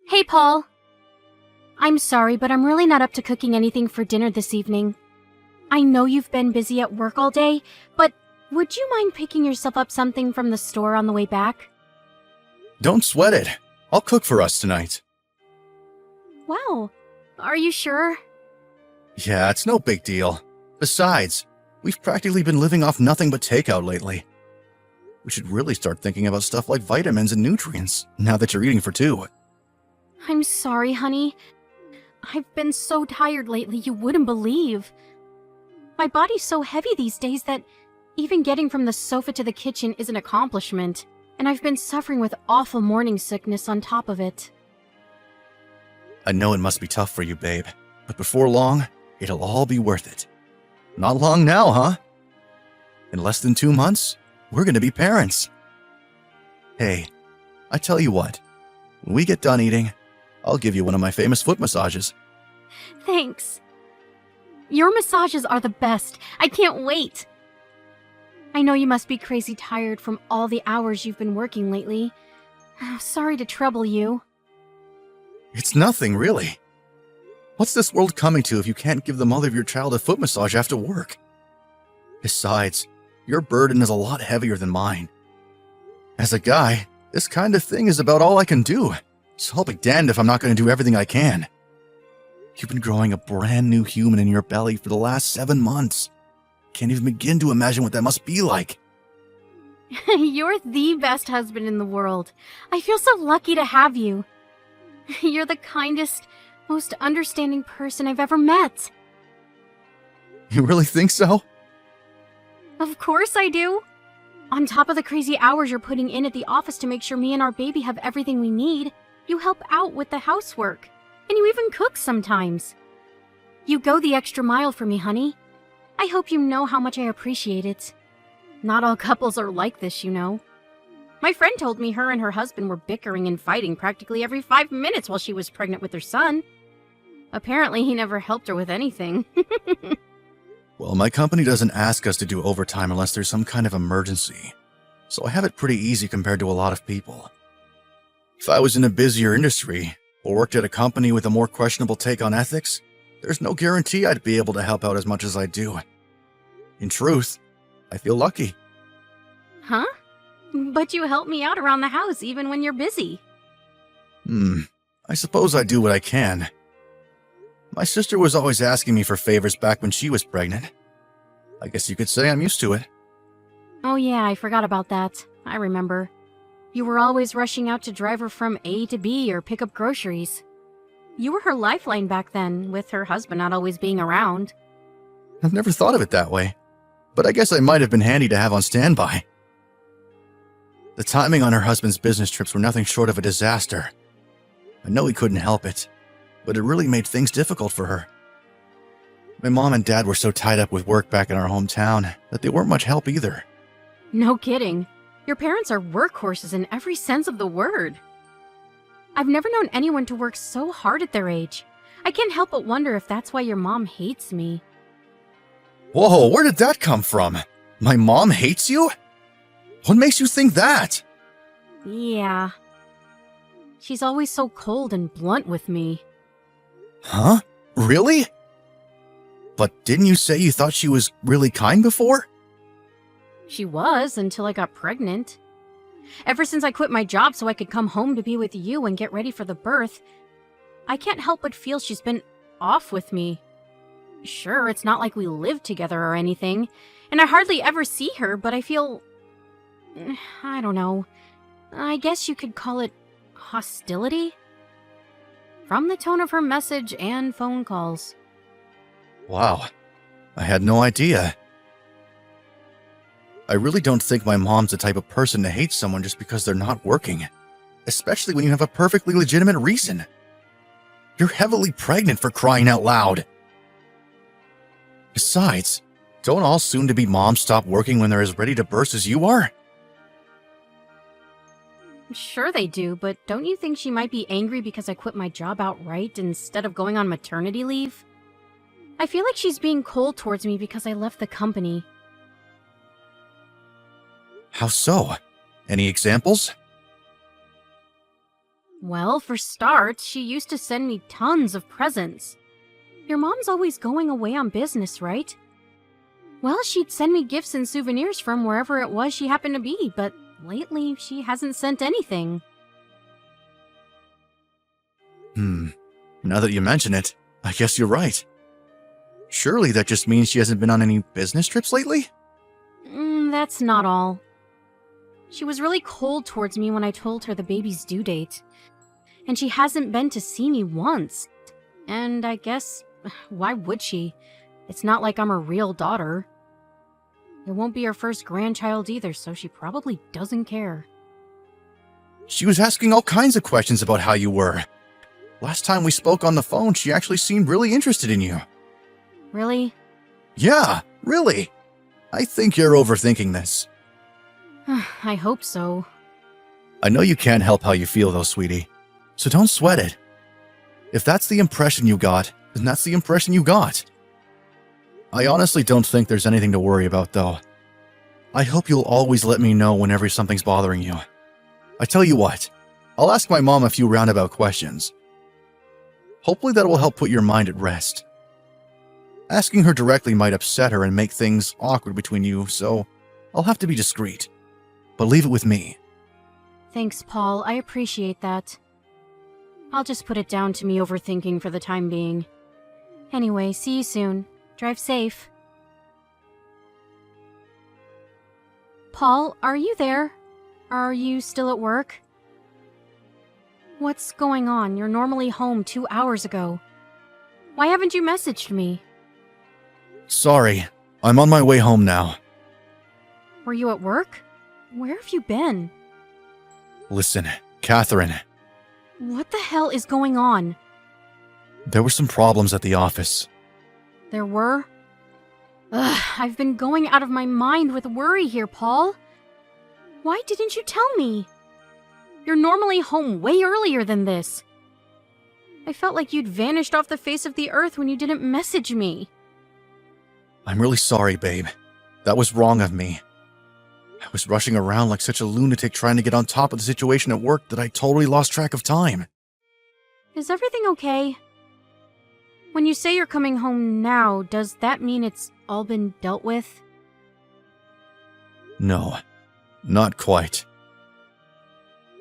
Hey, Paul. I'm sorry, but I'm really not up to cooking anything for dinner this evening. I know you've been busy at work all day, but would you mind picking yourself up something from the store on the way back? Don't sweat it. I'll cook for us tonight. Wow. Are you sure? Yeah, it's no big deal. Besides, we've practically been living off nothing but takeout lately. We should really start thinking about stuff like vitamins and nutrients, now that you're eating for two. I'm sorry, honey. I've been so tired lately you wouldn't believe. My body's so heavy these days that even getting from the sofa to the kitchen is an accomplishment, and I've been suffering with awful morning sickness on top of it. I know it must be tough for you, babe, but before long, it'll all be worth it. Not long now, huh? In less than 2 months, we're gonna be parents. Hey, I tell you what, when we get done eating, I'll give you one of my famous foot massages. Thanks. Your massages are the best. I can't wait. I know you must be crazy tired from all the hours you've been working lately. Sorry to trouble you. It's nothing, really. What's this world coming to if you can't give the mother of your child a foot massage after work? Besides, your burden is a lot heavier than mine. As a guy, this kind of thing is about all I can do, so I'll be damned if I'm not going to do everything I can. You've been growing a brand new human in your belly for the last 7 months. Can't even begin to imagine what that must be like. You're the best husband in the world. I feel so lucky to have you. You're the kindest, most understanding person I've ever met. You really think so? Of course I do. On top of the crazy hours you're putting in at the office to make sure me and our baby have everything we need, you help out with the housework. And you even cook sometimes. You go the extra mile for me, honey. I hope you know how much I appreciate it. Not all couples are like this, you know. My friend told me her and her husband were bickering and fighting practically every 5 minutes while she was pregnant with their son. Apparently, he never helped her with anything. Well, my company doesn't ask us to do overtime unless there's some kind of emergency, so I have it pretty easy compared to a lot of people. If I was in a busier industry, or worked at a company with a more questionable take on ethics, there's no guarantee I'd be able to help out as much as I do. In truth, I feel lucky. Huh? But you help me out around the house even when you're busy. I suppose I do what I can. My sister was always asking me for favors back when she was pregnant. I guess you could say I'm used to it. Oh yeah, I forgot about that. I remember. You were always rushing out to drive her from A to B or pick up groceries. You were her lifeline back then, with her husband not always being around. I've never thought of it that way, but I guess I might have been handy to have on standby. The timing on her husband's business trips were nothing short of a disaster. I know he couldn't help it, but it really made things difficult for her. My mom and dad were so tied up with work back in our hometown that they weren't much help either. No kidding. Your parents are workhorses in every sense of the word. I've never known anyone to work so hard at their age. I can't help but wonder if that's why your mom hates me. Whoa, where did that come from? My mom hates you? What makes you think that? Yeah. She's always so cold and blunt with me. Huh? Really? But didn't you say you thought she was really kind before? She was, until I got pregnant. Ever since I quit my job so I could come home to be with you and get ready for the birth, I can't help but feel she's been off with me. Sure, it's not like we live together or anything, and I hardly ever see her, but I feel... I don't know. I guess you could call it hostility? From the tone of her message and phone calls. Wow, I had no idea. I really don't think my mom's the type of person to hate someone just because they're not working, especially when you have a perfectly legitimate reason. You're heavily pregnant, for crying out loud. Besides, don't all soon-to-be moms stop working when they're as ready to burst as you are? Sure they do, but don't you think she might be angry because I quit my job outright instead of going on maternity leave? I feel like she's being cold towards me because I left the company. How so? Any examples? Well, for starts, she used to send me tons of presents. Your mom's always going away on business, right? Well, she'd send me gifts and souvenirs from wherever it was she happened to be, but lately she hasn't sent anything. Now that you mention it, I guess you're right. Surely that just means she hasn't been on any business trips lately? That's not all. She was really cold towards me when I told her the baby's due date. And she hasn't been to see me once. And I guess, why would she? It's not like I'm her real daughter. It won't be her first grandchild either, so she probably doesn't care. She was asking all kinds of questions about how you were. Last time we spoke on the phone, she actually seemed really interested in you. Really? Yeah, really. I think you're overthinking this. I hope so. I know you can't help how you feel though, sweetie. So don't sweat it. If that's the impression you got, then that's the impression you got. I honestly don't think there's anything to worry about though. I hope you'll always let me know whenever something's bothering you. I tell you what, I'll ask my mom a few roundabout questions. Hopefully that will help put your mind at rest. Asking her directly might upset her and make things awkward between you, so I'll have to be discreet. But leave it with me. Thanks, Paul. I appreciate that. I'll just put it down to me overthinking for the time being. Anyway, see you soon. Drive safe. Paul, are you there? Are you still at work? What's going on? You're normally home 2 hours ago. Why haven't you messaged me? Sorry, I'm on my way home now. Were you at work? Where have you been? Listen, Catherine. What the hell is going on? There were some problems at the office. There were? Ugh, I've been going out of my mind with worry here, Paul. Why didn't you tell me? You're normally home way earlier than this. I felt like you'd vanished off the face of the earth when you didn't message me. I'm really sorry, babe. That was wrong of me. I was rushing around like such a lunatic trying to get on top of the situation at work that I totally lost track of time. Is everything okay? When you say you're coming home now, does that mean it's all been dealt with? No, not quite.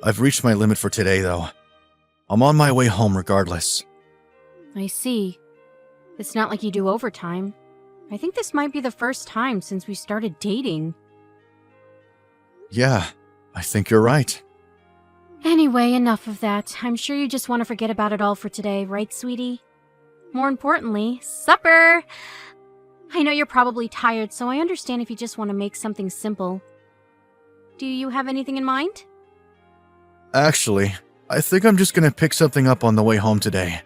I've reached my limit for today, though. I'm on my way home regardless. I see. It's not like you do overtime. I think this might be the first time since we started dating. Yeah, I think you're right. Anyway, enough of that. I'm sure you just want to forget about it all for today, right, sweetie? More importantly, supper! I know you're probably tired, so I understand if you just want to make something simple. Do you have anything in mind? Actually, I think I'm just gonna pick something up on the way home today.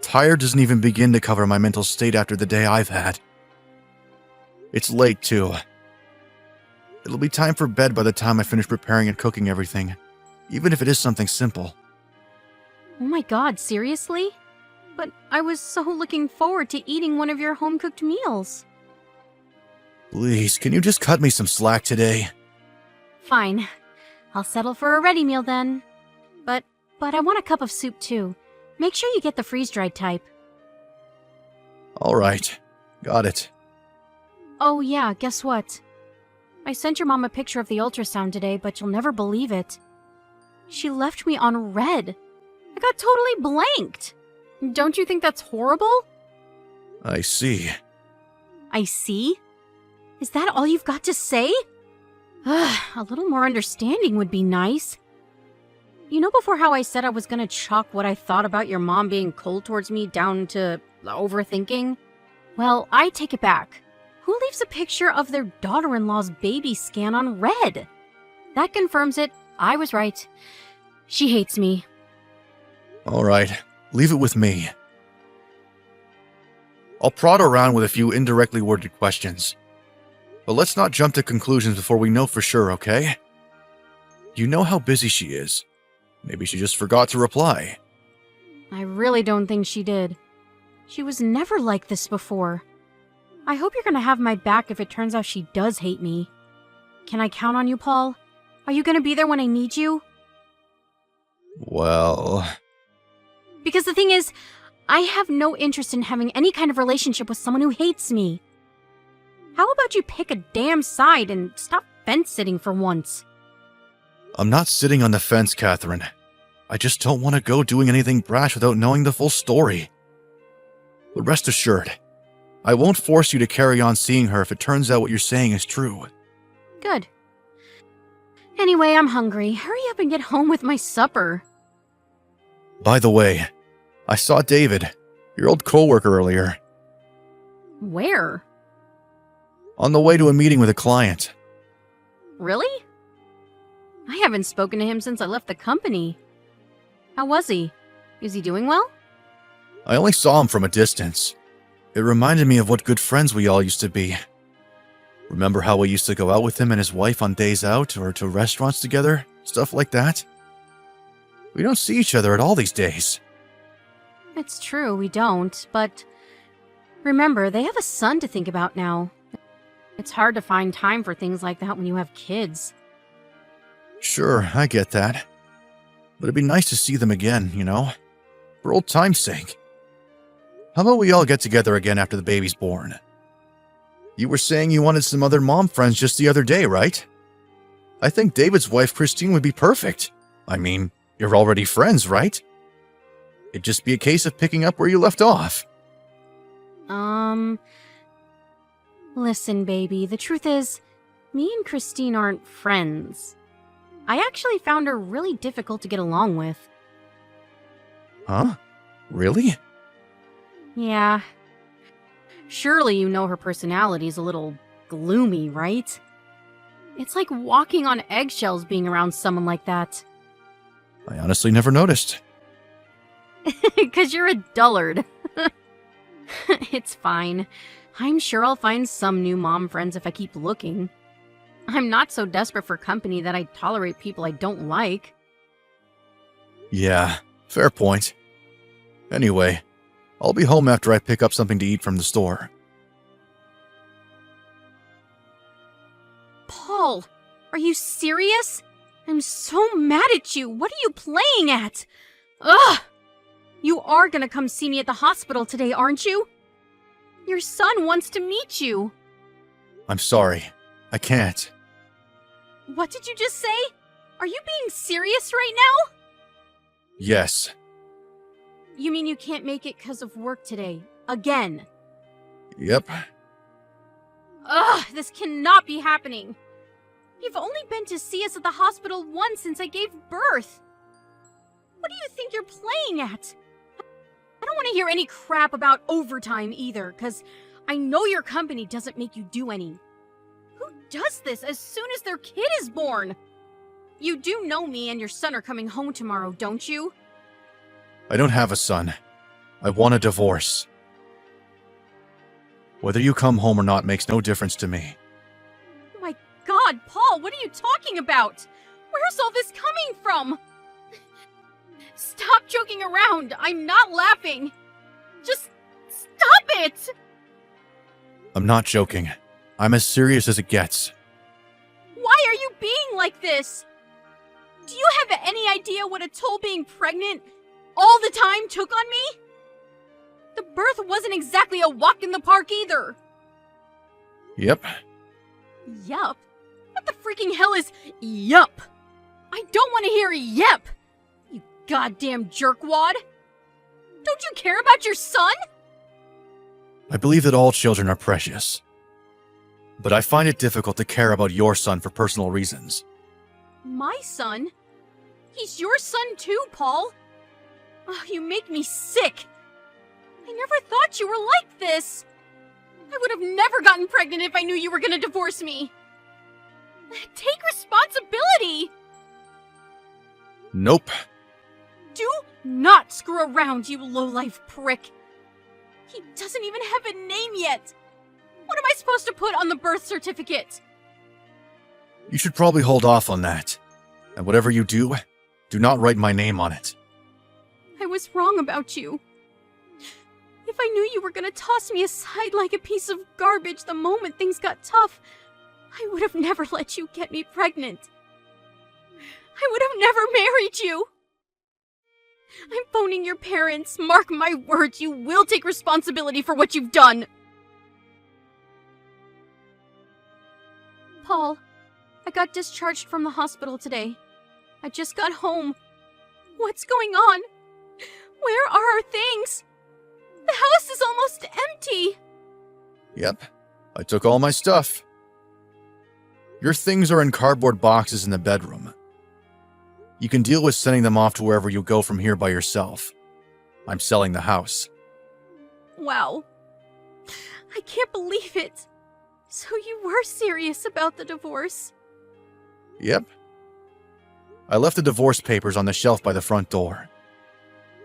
Tired doesn't even begin to cover my mental state after the day I've had. It's late, too. It'll be time for bed by the time I finish preparing and cooking everything, even if it is something simple. Oh my god, seriously? But I was so looking forward to eating one of your home-cooked meals. Please, can you just cut me some slack today? Fine. I'll settle for a ready meal then. But I want a cup of soup too. Make sure you get the freeze-dried type. Alright, got it. Oh yeah, guess what? I sent your mom a picture of the ultrasound today, but you'll never believe it. She left me on red. I got totally blanked. Don't you think that's horrible? I see. I see? Is that all you've got to say? Ugh, a little more understanding would be nice. You know before how I said I was gonna chalk what I thought about your mom being cold towards me down to overthinking? Well, I take it back. Who leaves a picture of their daughter-in-law's baby scan on red? That confirms it. I was right. She hates me. Alright, leave it with me. I'll prod around with a few indirectly worded questions. But let's not jump to conclusions before we know for sure, okay? You know how busy she is. Maybe she just forgot to reply. I really don't think she did. She was never like this before. I hope you're gonna have my back if it turns out she does hate me. Can I count on you, Paul? Are you gonna be there when I need you? Well, Because the thing is, I have no interest in having any kind of relationship with someone who hates me. How about you pick a damn side and stop fence-sitting for once? I'm not sitting on the fence, Catherine. I just don't want to go doing anything brash without knowing the full story. But rest assured, I won't force you to carry on seeing her if it turns out what you're saying is true. Good. Anyway, I'm hungry. Hurry up and get home with my supper. By the way, I saw David, your old coworker, earlier, Where? on the way to a meeting with a client. Really? I haven't spoken to him since I left the company. How was he? Is he doing well? I only saw him from a distance. It reminded me of what good friends we all used to be. Remember how we used to go out with him and his wife on days out or to restaurants together? Stuff like that? We don't see each other at all these days. It's true, we don't, but remember, they have a son to think about now. It's hard to find time for things like that when you have kids. Sure, I get that. But it'd be nice to see them again, you know? For old time's sake. How about we all get together again after the baby's born? You were saying you wanted some other mom friends just the other day, right? I think David's wife, Christine, would be perfect. I mean, you're already friends, right? It'd just be a case of picking up where you left off. Listen, baby, the truth is, me and Christine aren't friends. I actually found her really difficult to get along with. Huh? Really? Yeah. Surely you know her personality's a little gloomy, right? It's like walking on eggshells being around someone like that. I honestly never noticed. 'Cause you're a dullard. It's fine. I'm sure I'll find some new mom friends if I keep looking. I'm not so desperate for company that I tolerate people I don't like. Yeah, fair point. Anyway, I'll be home after I pick up something to eat from the store. Paul, are you serious? I'm so mad at you. What are you playing at? Ugh! You are gonna come see me at the hospital today, aren't you? Your son wants to meet you. I'm sorry. I can't. What did you just say? Are you being serious right now? Yes. You mean you can't make it because of work today? Again? Yep. Ugh, this cannot be happening. You've only been to see us at the hospital once since I gave birth. What do you think you're playing at? I don't want to hear any crap about overtime either, because I know your company doesn't make you do any. Who does this as soon as their kid is born? You do know me and your son are coming home tomorrow, don't you? I don't have a son. I want a divorce. Whether you come home or not makes no difference to me. Oh my God, Paul, what are you talking about? Where's all this coming from? Stop joking around. I'm not laughing. Just stop it. I'm not joking. I'm as serious as it gets. Why are you being like this? Do you have any idea what a toll being pregnant all the time took on me? The birth wasn't exactly a walk in the park either. Yep. Yup? What the freaking hell is yup? I don't want to hear yep. You goddamn jerkwad. Don't you care about your son? I believe that all children are precious. But I find it difficult to care about your son for personal reasons. My son? He's your son too, Paul. Oh, you make me sick. I never thought you were like this. I would have never gotten pregnant if I knew you were gonna divorce me. Take responsibility. Nope. Do not screw around, you lowlife prick. He doesn't even have a name yet. What am I supposed to put on the birth certificate? You should probably hold off on that. And whatever you do not write my name on it. I was wrong about you. If I knew you were gonna toss me aside like a piece of garbage the moment things got tough, I would have never let you get me pregnant. I would have never married you. I'm phoning your parents. Mark my words, you will take responsibility for what you've done. Paul, I got discharged from the hospital today. I just got home. What's going on? Where are our things? The house is almost empty. Yep, I took all my stuff. Your things are in cardboard boxes in the bedroom. You can deal with sending them off to wherever you go from here by yourself. I'm selling the house. Wow. I can't believe it. So you were serious about the divorce? Yep. I left the divorce papers on the shelf by the front door.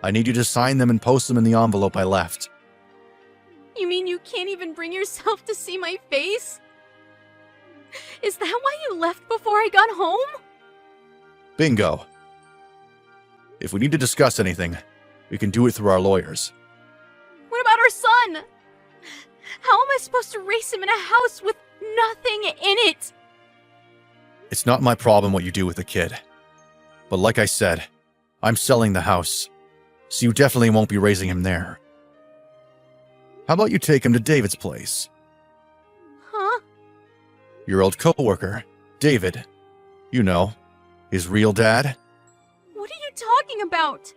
I need you to sign them and post them in the envelope I left. You mean you can't even bring yourself to see my face? Is that why you left before I got home? Bingo. If we need to discuss anything, we can do it through our lawyers. What about our son? How am I supposed to raise him in a house with nothing in it? It's not my problem what you do with the kid. But like I said, I'm selling the house, so you definitely won't be raising him there. How about you take him to David's place? Huh? Your old coworker, David. You know, his real dad. What are you talking about?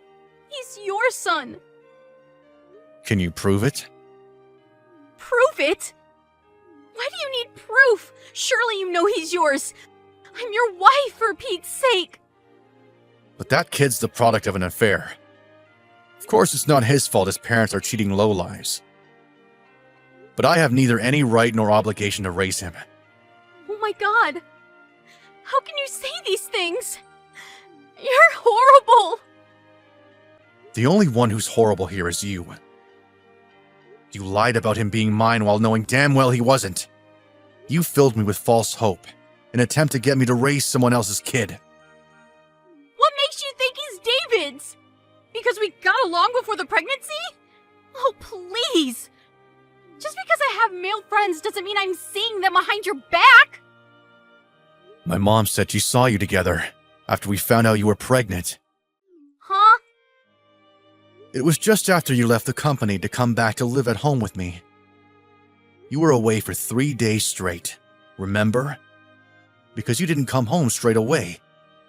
He's your son. Can you prove it? Prove it? Why do you need proof? Surely you know he's yours. I'm your wife, for Pete's sake. But that kid's the product of an affair. Of course, it's not his fault his parents are cheating lowlives. But I have neither any right nor obligation to raise him. Oh my god. How can you say these things? You're horrible. The only one who's horrible here is you. You lied about him being mine while knowing damn well he wasn't. You filled me with false hope, in an attempt to get me to raise someone else's kid. What makes you think he's David's? Because we got along before the pregnancy? Oh, please. Just because I have male friends doesn't mean I'm seeing them behind your back. My mom said she saw you together after we found out you were pregnant. Huh? It was just after you left the company to come back to live at home with me. You were away for 3 days straight, remember? Because you didn't come home straight away.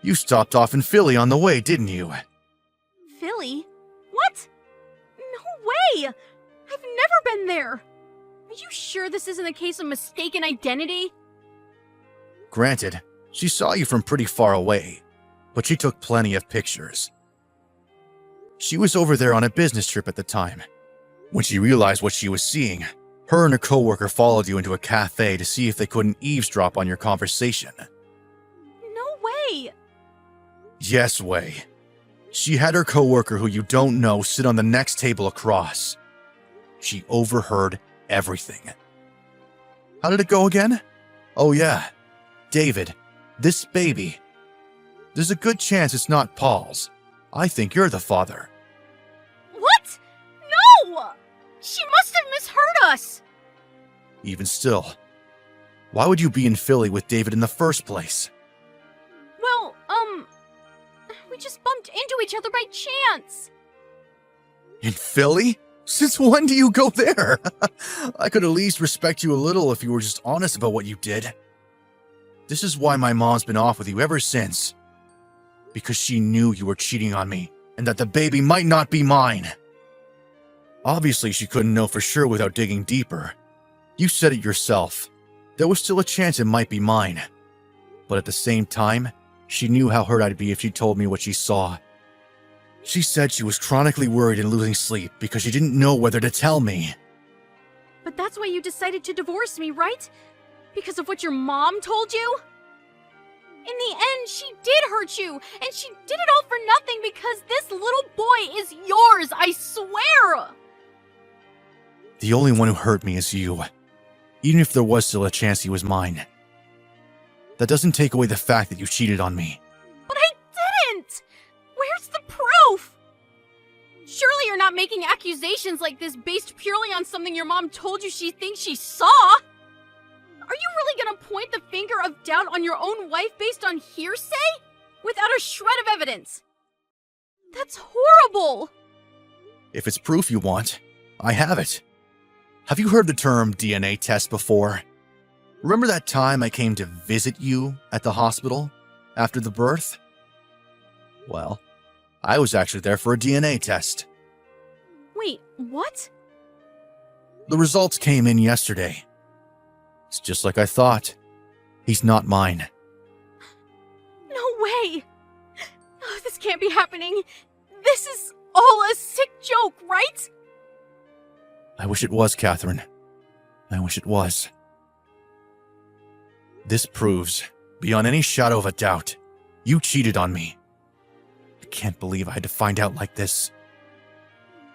You stopped off in Philly on the way, didn't you? Philly? What? No way! I've never been there. Are you sure this isn't a case of mistaken identity? Granted, she saw you from pretty far away, but she took plenty of pictures. She was over there on a business trip at the time. When she realized what she was seeing, her and a coworker followed you into a cafe to see if they couldn't eavesdrop on your conversation. No way! Yes way. She had her coworker who you don't know sit on the next table across. She overheard everything. How did it go again? Oh yeah, David, this baby. There's a good chance it's not Paul's. I think you're the father. What? No! She must have misheard us! Even still, why would you be in Philly with David in the first place? Well, we just bumped into each other by chance. In Philly? Since when do you go there? I could at least respect you a little if you were just honest about what you did. This is why my mom's been off with you ever since. Because she knew you were cheating on me, and that the baby might not be mine. Obviously, she couldn't know for sure without digging deeper. You said it yourself. There was still a chance it might be mine. But at the same time, she knew how hurt I'd be if she told me what she saw. She said she was chronically worried and losing sleep because she didn't know whether to tell me. But that's why you decided to divorce me, right? Because of what your mom told you? In the end, she did hurt you, and she did it all for nothing because this little boy is yours, I swear! The only one who hurt me is you, even if there was still a chance he was mine. That doesn't take away the fact that you cheated on me. But I didn't! Where's the proof? Surely you're not making accusations like this based purely on something your mom told you she thinks she saw? Are you really gonna point the finger of doubt on your own wife based on hearsay? Without a shred of evidence? That's horrible! If it's proof you want, I have it. Have you heard the term DNA test before? Remember that time I came to visit you at the hospital after the birth? Well, I was actually there for a DNA test. Wait, what? The results came in yesterday. It's just like I thought. He's not mine. No way! Oh, this can't be happening. This is all a sick joke, right? I wish it was, Catherine. I wish it was. This proves, beyond any shadow of a doubt, you cheated on me. I can't believe I had to find out like this.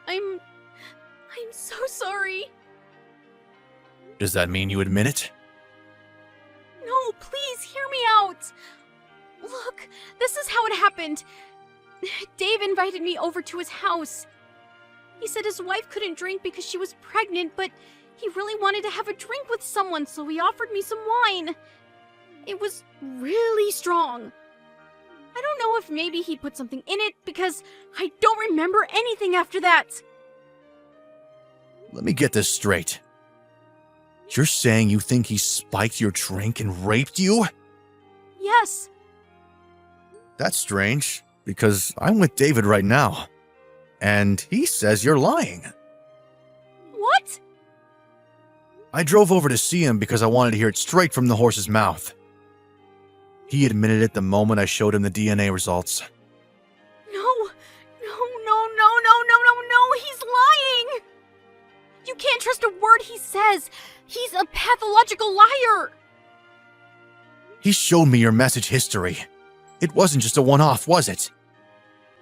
I'm so sorry. Does that mean you admit it? No, please hear me out. Look, this is how it happened. Dave invited me over to his house. He said his wife couldn't drink because she was pregnant, but he really wanted to have a drink with someone, so he offered me some wine. It was really strong. I don't know if maybe he put something in it, because I don't remember anything after that. Let me get this straight. You're saying you think he spiked your drink and raped you? Yes. That's strange, because I'm with David right now. And he says you're lying. What? I drove over to see him because I wanted to hear it straight from the horse's mouth. He admitted it the moment I showed him the DNA results. No, he's lying! You can't trust a word he says. He's a pathological liar. He showed me your message history. It wasn't just a one-off, was it?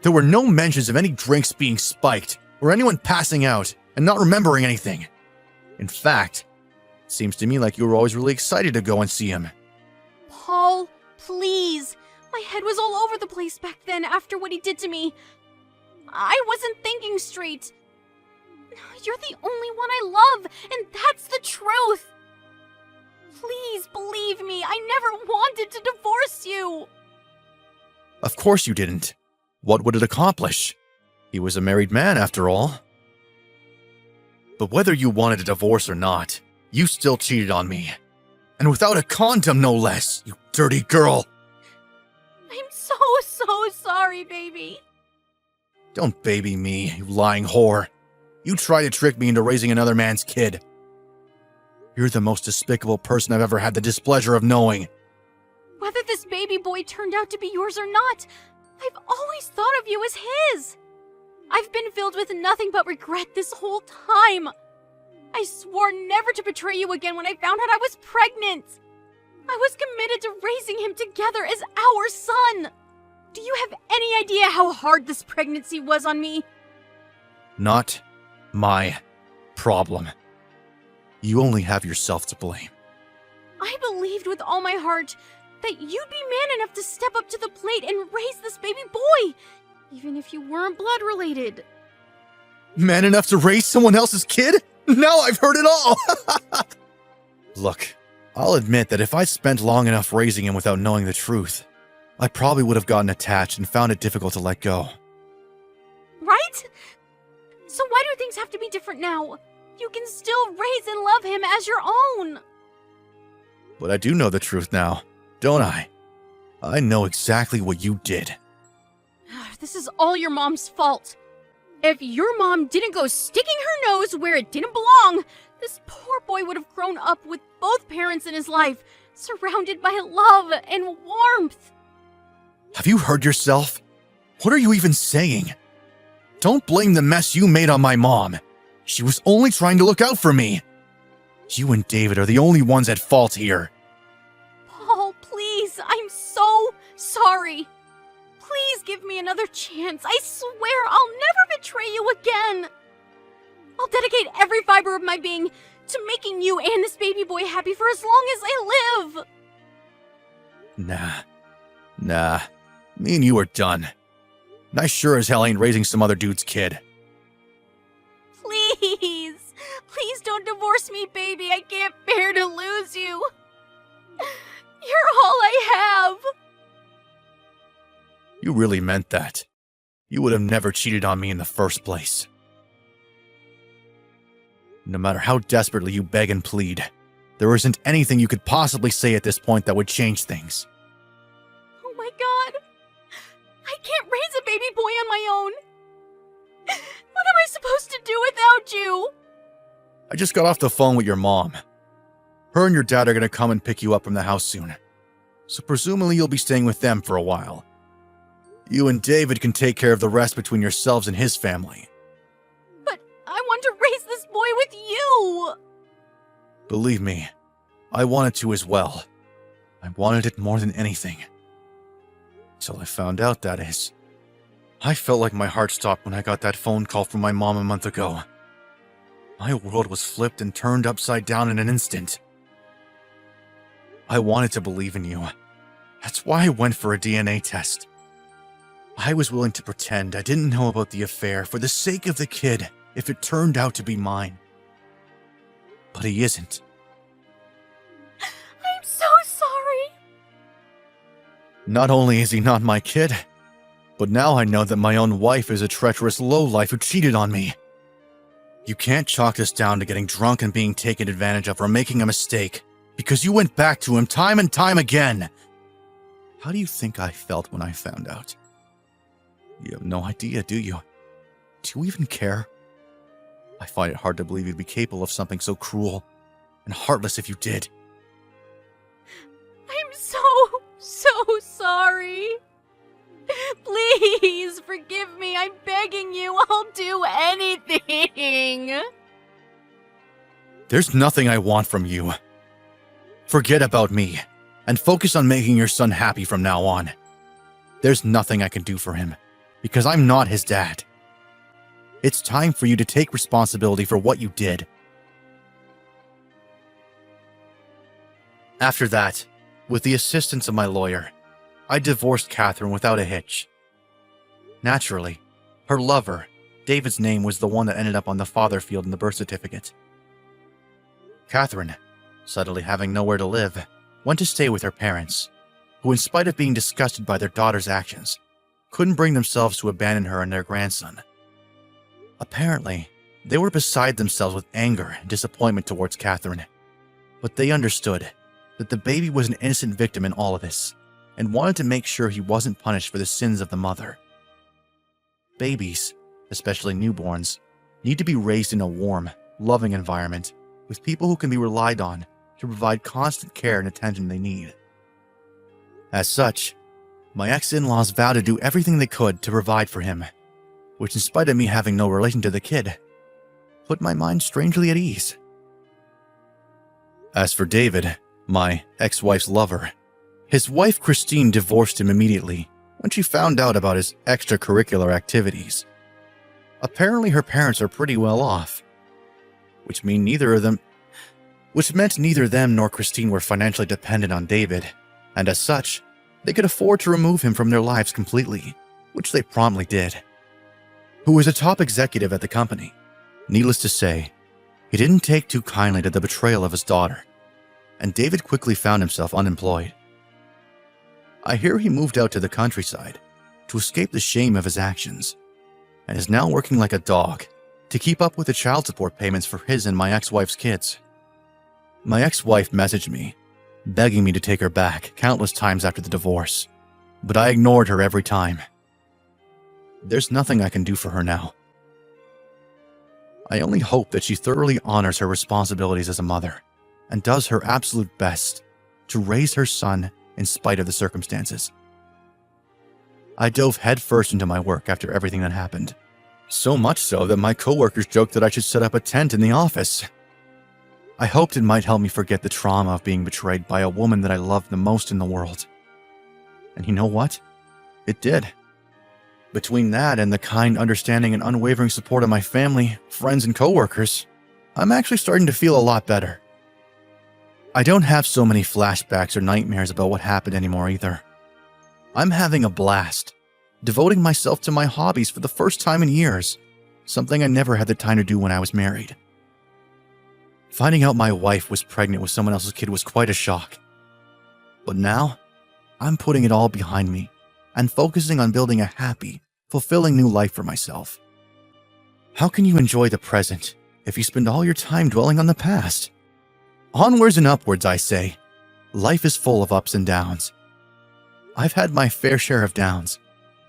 There were no mentions of any drinks being spiked or anyone passing out and not remembering anything. In fact, it seems to me like you were always really excited to go and see him. Paul, please. My head was all over the place back then after what he did to me. I wasn't thinking straight. You're the only one I love, and that's the truth. Please believe me, I never wanted to divorce you. Of course you didn't. What would it accomplish? He was a married man, after all. But whether you wanted a divorce or not, you still cheated on me. And without a condom, no less, you dirty girl. I'm so sorry, baby. Don't baby me, you lying whore. You tried to trick me into raising another man's kid. You're the most despicable person I've ever had the displeasure of knowing. Whether this baby boy turned out to be yours or not, I've always thought of you as his. I've been filled with nothing but regret this whole time. I swore never to betray you again when I found out I was pregnant. I was committed to raising him together as our son. Do you have any idea how hard this pregnancy was on me? Not my problem. You only have yourself to blame. I believed with all my heart that you'd be man enough to step up to the plate and raise this baby boy, even if you weren't blood related. Man enough to raise someone else's kid? Now I've heard it all! Look, I'll admit that if I'd spent long enough raising him without knowing the truth, I probably would have gotten attached and found it difficult to let go. Right? So why do things have to be different now? You can still raise and love him as your own. But I do know the truth now, don't I? I know exactly what you did. This is all your mom's fault. If your mom didn't go sticking her nose where it didn't belong, this poor boy would have grown up with both parents in his life, surrounded by love and warmth. Have you heard yourself? What are you even saying? Don't blame the mess you made on my mom. She was only trying to look out for me. You and David are the only ones at fault here. Paul, please, I'm so sorry. Please give me another chance. I swear I'll never betray you again. I'll dedicate every fiber of my being to making you and this baby boy happy for as long as I live. Nah. Me and you are done. And I sure as hell ain't raising some other dude's kid. Please don't divorce me, baby. I can't bear to lose you. You're all I have. You really meant that. you would have never cheated on me in the first place. No matter how desperately you beg and plead, there isn't anything you could possibly say at this point that would change things. Oh my god! I can't raise a baby boy on my own! What am I supposed to do without you? I just got off the phone with your mom. Her and your dad are going to come and pick you up from the house soon. So presumably you'll be staying with them for a while. You and David can take care of the rest between yourselves and his family. But I want to raise this boy with you! Believe me, I wanted to as well. I wanted it more than anything. Till I found out, that is. I felt like my heart stopped when I got that phone call from my mom a month ago. My world was flipped and turned upside down in an instant. I wanted to believe in you. That's why I went for a DNA test. I was willing to pretend I didn't know about the affair for the sake of the kid if it turned out to be mine. But he isn't. I'm so sorry. Not only is he not my kid, but now I know that my own wife is a treacherous lowlife who cheated on me. You can't chalk this down to getting drunk and being taken advantage of or making a mistake, because you went back to him time and time again. How do you think I felt when I found out? You have no idea, do you? Do you even care? I find it hard to believe you'd be capable of something so cruel and heartless if you did. I'm so sorry. Please forgive me. I'm begging you. I'll do anything. There's nothing I want from you. Forget about me and focus on making your son happy from now on. There's nothing I can do for him because I'm not his dad. It's time for you to take responsibility for what you did. After that, with the assistance of my lawyer, I divorced Catherine without a hitch. Naturally, her lover, David's name was the one that ended up on the father field in the birth certificate. Catherine, suddenly having nowhere to live, went to stay with her parents, who in spite of being disgusted by their daughter's actions, couldn't bring themselves to abandon her and their grandson. Apparently, they were beside themselves with anger and disappointment towards Catherine, but they understood that the baby was an innocent victim in all of this, and wanted to make sure he wasn't punished for the sins of the mother. Babies, especially newborns, need to be raised in a warm, loving environment with people who can be relied on to provide constant care and attention they need. As such, my ex-in-laws vowed to do everything they could to provide for him, which in spite of me having no relation to the kid, put my mind strangely at ease. As for David, my ex-wife's lover, his wife Christine divorced him immediately when she found out about his extracurricular activities. Apparently her parents are pretty well off, which meant neither them nor Christine were financially dependent on David, and as such, they could afford to remove him from their lives completely, which they promptly did. Who was a top executive at the company. Needless to say, he didn't take too kindly to the betrayal of his daughter, and David quickly found himself unemployed. I hear he moved out to the countryside to escape the shame of his actions, and is now working like a dog to keep up with the child support payments for his and my ex-wife's kids. My ex-wife messaged me, begging me to take her back countless times after the divorce, but I ignored her every time. There's nothing I can do for her now. I only hope that she thoroughly honors her responsibilities as a mother and does her absolute best to raise her son in spite of the circumstances. I dove headfirst into my work after everything that happened, so much so that my coworkers joked that I should set up a tent in the office. I hoped it might help me forget the trauma of being betrayed by a woman that I loved the most in the world. And you know what? It did. Between that and the kind understanding and unwavering support of my family, friends, and coworkers, I'm actually starting to feel a lot better. I don't have so many flashbacks or nightmares about what happened anymore either. I'm having a blast, devoting myself to my hobbies for the first time in years, something I never had the time to do when I was married. Finding out my wife was pregnant with someone else's kid was quite a shock. But now, I'm putting it all behind me and focusing on building a happy, fulfilling new life for myself. How can you enjoy the present if you spend all your time dwelling on the past? Onwards and upwards, I say. Life is full of ups and downs. I've had my fair share of downs,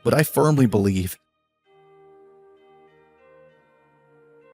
but I firmly believe